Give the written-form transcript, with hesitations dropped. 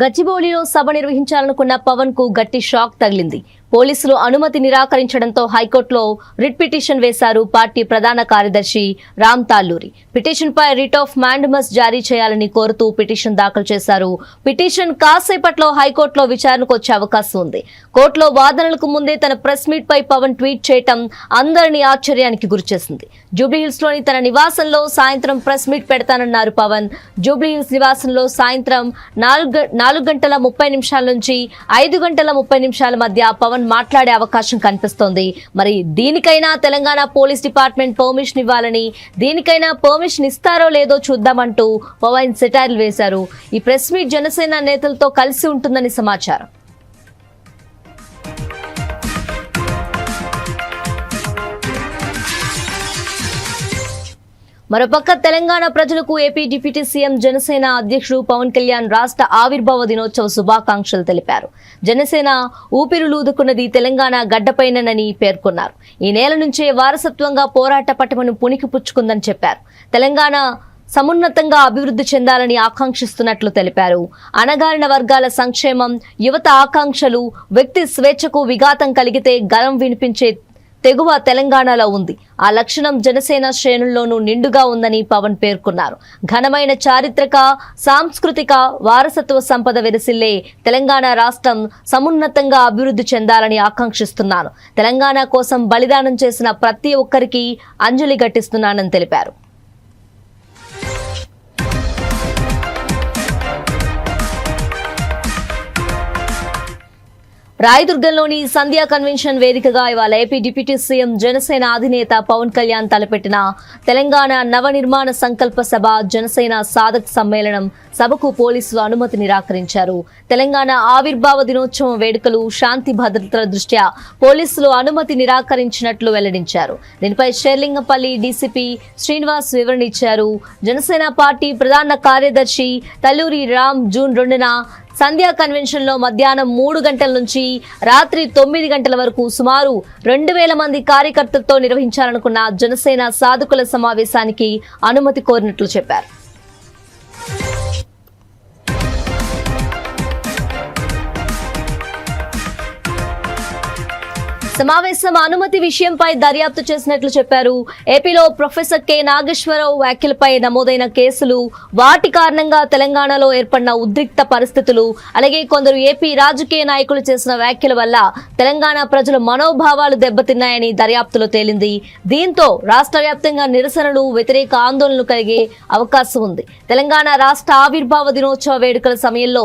గచ్చిబౌలిలో సభ నిర్వహించాలనుకున్న పవన్ కు గట్టి షాక్ తగిలింది. పోలీసులు అనుమతి నిరాకరించడంతో హైకోర్టులో రిట్ పిటిషన్ వేశారు పార్టీ ప్రధాన కార్యదర్శి రామ్ తాల్లూరి. పిటిషన్ పై రిట్ ఆఫ్ మాండమస్ జారీ చేయాలని కోరుతూ పిటిషన్ దాఖలు చేశారు. పిటిషన్ కాసేపట్లో హైకోర్టులో విచారణకు వచ్చే అవకాశం ఉంది. కోర్టులో వాదనలకు ముందే తన ప్రెస్ మీట్ పై పవన్ ట్వీట్ చేయటం అందరినీ ఆశ్చర్యానికి గురిచేసింది. జూబ్లీహిల్స్ లోని తన నివాసంలో సాయంత్రం ప్రెస్ మీట్ పెడతానన్నారు పవన్. జూబ్లీహిల్స్ నివాసంలో సాయంత్రం 4:30 నుంచి 5:30 మధ్య పవన్ మాట్లాడే అవకాశం కనిపిస్తోంది. మరి దీనికైనా తెలంగాణ పోలీస్ డిపార్ట్మెంట్ పర్మిషన్ ఇవ్వాలని, దీనికైనా పర్మిషన్ ఇస్తారో లేదో చూద్దామంటూ పవన్ సెటైర్లు వేశారు. ఈ ప్రెస్ మీట్ జనసేన నేతలతో కలిసి ఉంటుందని సమాచారం. మరోపక్క తెలంగాణ ప్రజలకు ఏపీ డిప్యూటీ సీఎం జనసేన అధ్యక్షుడు పవన్ కళ్యాణ్ రాష్ట్ర ఆవిర్భావ దినోత్సవ శుభాకాంక్షలు తెలిపారు. జనసేన ఊపిరులూదుకున్నది తెలంగాణ గడ్డపైనని పేర్కొన్నారు. ఈ నేల నుంచే వారసత్వంగా పోరాట పటమును పుణికిపుచ్చుకుందని చెప్పారు. తెలంగాణ సమున్నతంగా అభివృద్ధి చెందాలని ఆకాంక్షిస్తున్నట్లు తెలిపారు. అణగారిన వర్గాల సంక్షేమం, యువత ఆకాంక్షలు, వ్యక్తి స్వేచ్ఛకు విఘాతం కలిగితే గలం వినిపించే తెగువ తెలంగాణలో ఉంది. ఆ లక్షణం జనసేన శ్రేణుల్లోనూ నిండుగా ఉందని పవన్ పేర్కొన్నారు. ఘనమైన చారిత్రక, సాంస్కృతిక వారసత్వ సంపద వెదసిల్లే తెలంగాణ రాష్ట్రం సమున్నతంగా అభివృద్ధి చెందాలని ఆకాంక్షిస్తున్నాను. తెలంగాణ కోసం బలిదానం చేసిన ప్రతి ఒక్కరికి అంజలి ఘటిస్తున్నానని తెలిపారు. రాయదుర్గంలోని సంధ్యా కన్వెన్షన్ వేదికగా ఇవాళ ఏపీ డిప్యూటీ సీఎం జనసేన అధినేత పవన్ కళ్యాణ్ తలపెట్టిన తెలంగాణ నవనిర్మాణ సంకల్ప సభ జనసేన సాధక్ సమ్మేళనం సభకు పోలీసులు అనుమతి నిరాకరించారు. తెలంగాణ ఆవిర్భావ దినోత్సవం వేడుకలు, శాంతి భద్రతల దృష్ట్యా పోలీసులు అనుమతి నిరాకరించినట్లు వెల్లడించారు. దీనిపై షేర్లింగంపల్లి డీసీపీ శ్రీనివాస్ వివరణ ఇచ్చారు. జనసేన పార్టీ ప్రధాన కార్యదర్శి తల్లూరి రామ్ జూన్ 2న సంధ్యా కన్వెన్షన్ లో మధ్యాహ్నం 3 గంటల నుంచి రాత్రి 9 గంటల వరకు సుమారు 2000 మంది కార్యకర్తలతో నిర్వహించాలనుకున్న జనసేన సాధకుల సమావేశానికి అనుమతి కోరినట్లు చెప్పారు. సమావేశం అనుమతి విషయంపై దర్యాప్తు చేసినట్లు చెప్పారు. ఏపీలో ప్రొఫెసర్ కె నాగేశ్వరరావు వ్యాఖ్యలపై నమోదైన కేసులు, వాటి కారణంగా తెలంగాణలో ఏర్పడిన ఉద్రిక్త పరిస్థితులు, అలాగే కొందరు ఏపీ రాజకీయ నాయకులు చేసిన వ్యాఖ్యల వల్ల తెలంగాణ ప్రజల మనోభావాలు దెబ్బతిన్నాయని దర్యాప్తులో తేలింది. దీంతో రాష్ట్ర వ్యాప్తంగా నిరసనలు, వ్యతిరేక ఆందోళనలు కలిగే అవకాశం ఉంది. తెలంగాణ రాష్ట్ర ఆవిర్భావ దినోత్సవ వేడుకల సమయంలో